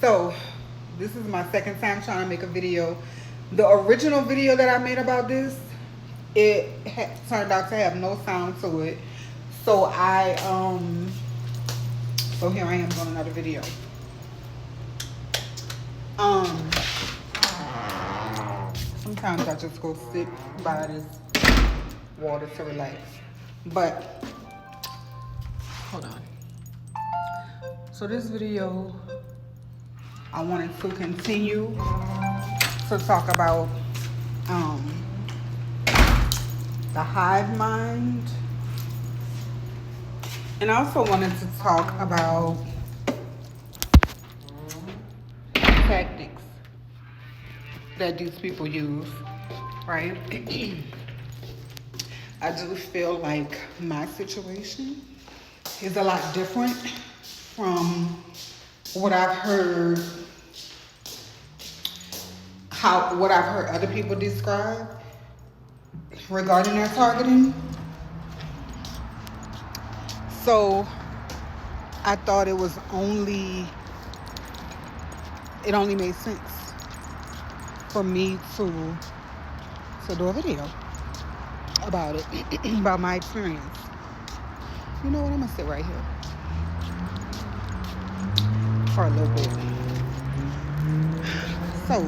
So this is my second time trying to make a video. The original video that I made about this, it turned out to have no sound to it. So so here I am doing another video. Sometimes I just go sit by this water to relax. But hold on. So this video, I wanted to continue to talk about the hive mind, and I also wanted to talk about tactics that these people use, right? I do feel like my situation is a lot different from what I've heard, what I've heard other people describe regarding their targeting. So I thought it only made sense for me to do a video about it, about my experience. You know what? I'm gonna sit right here for a little bit. So,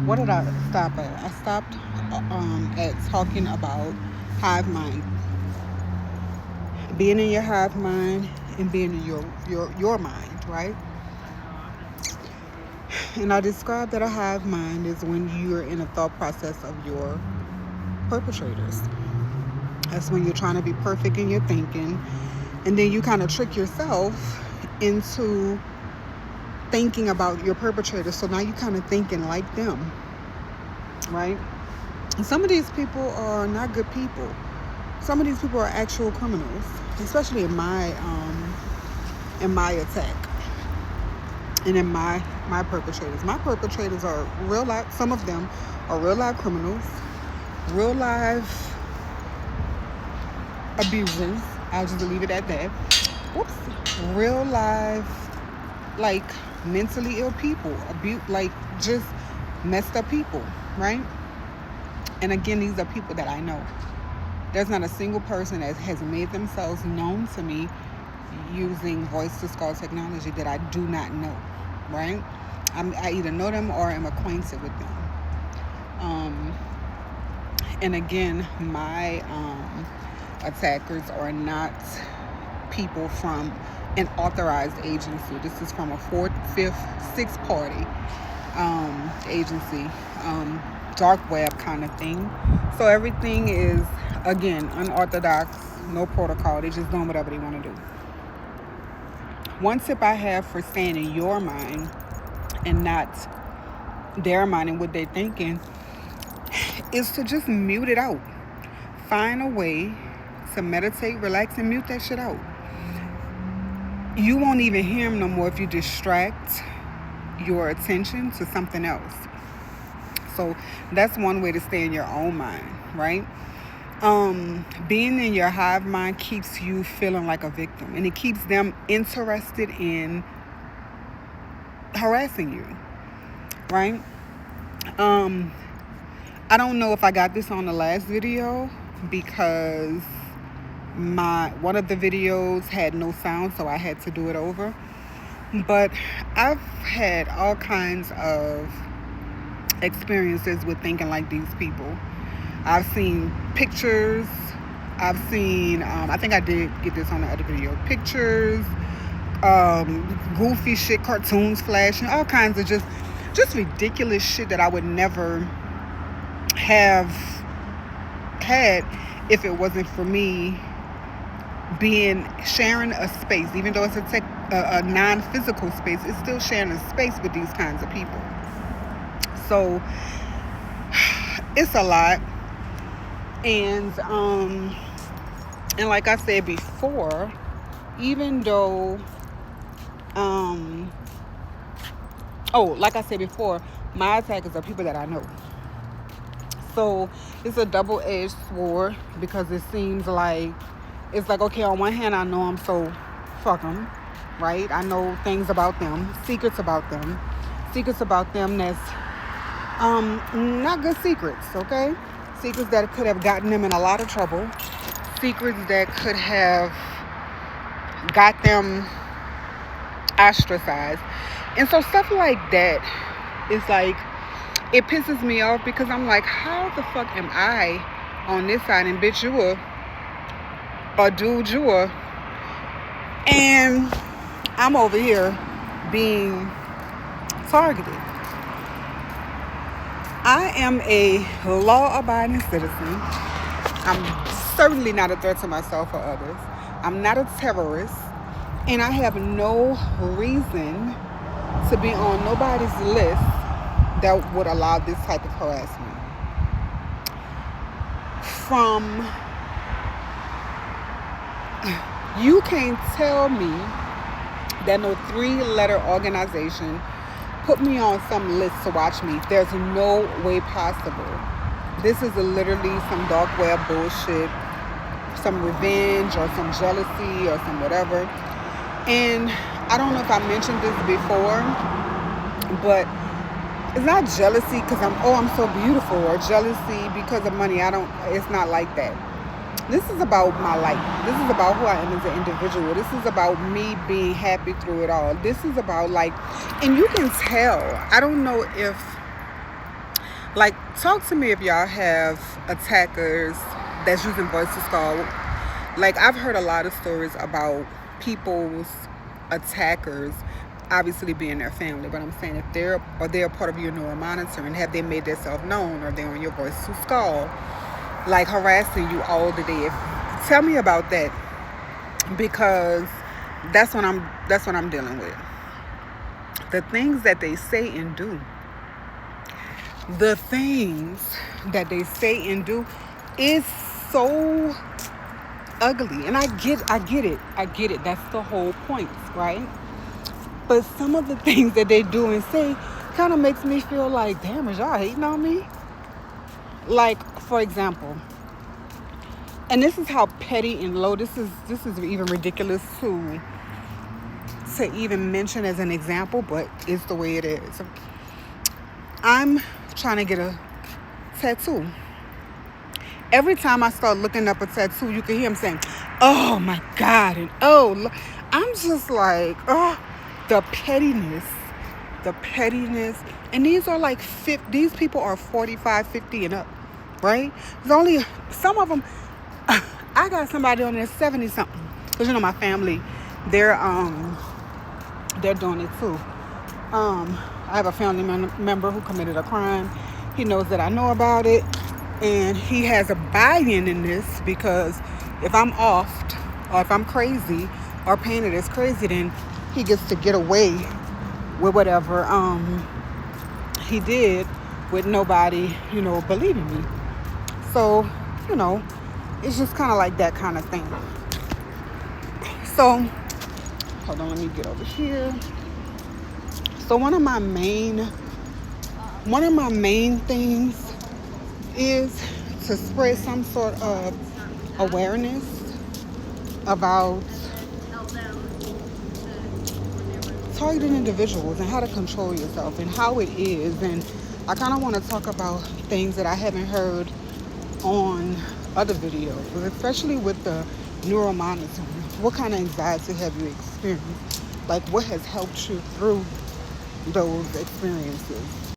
what did I stop at? I stopped at talking about hive mind, being in your hive mind and being in your mind, right? And I described that a hive mind is when you're in a thought process of your perpetrators. That's when you're trying to be perfect in your thinking, and then you kind of trick yourself into thinking about your perpetrators. So now you're kind of thinking like them, right? And some of these people are not good people. Some of these people are actual criminals, especially in my attack and in my perpetrators. My perpetrators are real life. Some of them are real life criminals, real life abusers. I'll just leave it at that. Whoops. Real life, like mentally ill people, like just messed up people, right? And again, these are people that I know. There's not a single person that has made themselves known to me using voice to skull technology that I do not know, right? I either know them or am acquainted with them. And again, my attackers are not people from an authorized agency. This is from a 4th, 5th, 6th party agency, dark web kind of thing. So everything is, again, unorthodox, no protocol. They're just doing whatever they want to do. One tip I have for staying in your mind and not their mind and what they're thinking is to just mute it out. Find a way to meditate, relax, and mute that shit out. You won't even hear them no more if you distract your attention to something else. So that's one way to stay in your own mind, right? Being in your hive mind keeps you feeling like a victim, and it keeps them interested in harassing you, right? I don't know if I got this on the last video because one of the videos had no sound, so I had to do it over. But I've had all kinds of experiences with thinking like these people. I've seen pictures. I've seen, I think I did get this on the other video, pictures, goofy shit, cartoons flashing, all kinds of just ridiculous shit that I would never have had if it wasn't for me sharing a space. Even though it's a non-physical space, it's still sharing a space with these kinds of people. So it's a lot. And like I said before, even though like I said before, my attackers are people that I know. So it's a double-edged sword, because it seems like, it's like, okay, on one hand I know them, so fuck them, right? I know things about them, secrets about them, that's not good secrets, okay? Secrets that could have gotten them in a lot of trouble, secrets that could have got them ostracized. And so stuff like that is like, it pisses me off because I'm like, how the fuck am I on this side and bitch, you a dude, and I'm over here being targeted. I am a law-abiding citizen. I'm certainly not a threat to myself or others. I'm not a terrorist. And I have no reason to be on nobody's list that would allow this type of harassment. You can't tell me that no 3-letter organization put me on some list to watch me. There's no way possible. This is literally some dark web bullshit, some revenge or some jealousy or some whatever. And I don't know if I mentioned this before, but it's not jealousy because I'm so beautiful, or jealousy because of money. It's not like that. This is about my life. This is about who I am as an individual. This is about me being happy through it all. This is about and you can tell. I don't know if, talk to me if y'all have attackers that's using voice to skull. I've heard a lot of stories about people's attackers obviously being their family, but I'm saying if they're a part of your neural monitoring, have they made themselves known, or they're on your voice to skull, harassing you all the day? Tell me about that, because that's what I'm dealing with. The things that they say and do. The things that they say and do is so ugly. And I get it. That's the whole point, right? But some of the things that they do and say kind of makes me feel like, damn, is y'all hating on me? For example, and this is how petty and low, this is even ridiculous to even mention as an example, but it's the way it is. I'm trying to get a tattoo. Every time I start looking up a tattoo, you can hear him saying, oh my God, and oh, I'm just like, oh, the pettiness. And these are these people are 45, 50 and up, right? There's only some of them. I got somebody on there 70 something, because my family, they're doing it too. I have a family member who committed a crime. He knows that I know about it, and he has a buy-in in this, because if I'm offed, or if I'm crazy, or painted as crazy, then he gets to get away with whatever he did, with nobody believing me. So it's just kind of like that kind of thing. So hold on, let me get over here. So one of my main things is to spread some sort of awareness about targeting individuals and how to control yourself and how it is. And I kind of want to talk about things that I haven't heard on other videos, especially with the neural monitoring. What kind of anxiety have you experienced? What has helped you through those experiences?